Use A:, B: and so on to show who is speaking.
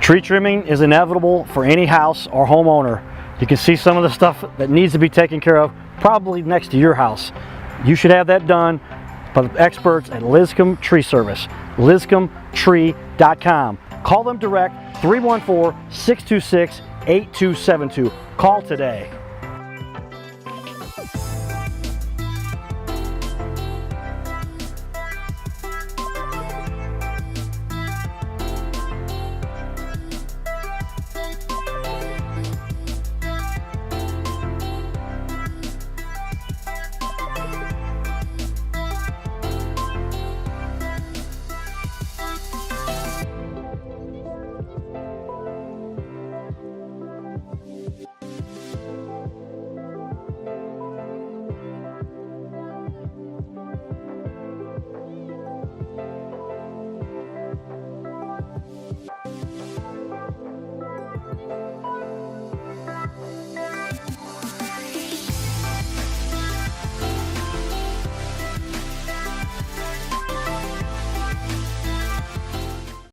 A: Tree trimming is inevitable for any house or homeowner. You can see some of the stuff that needs to be taken care of probably next to your house. You should have that done by the experts at Liscombe Tree Service, liscombetree.com. Call them direct, 314-626-8272. Call today.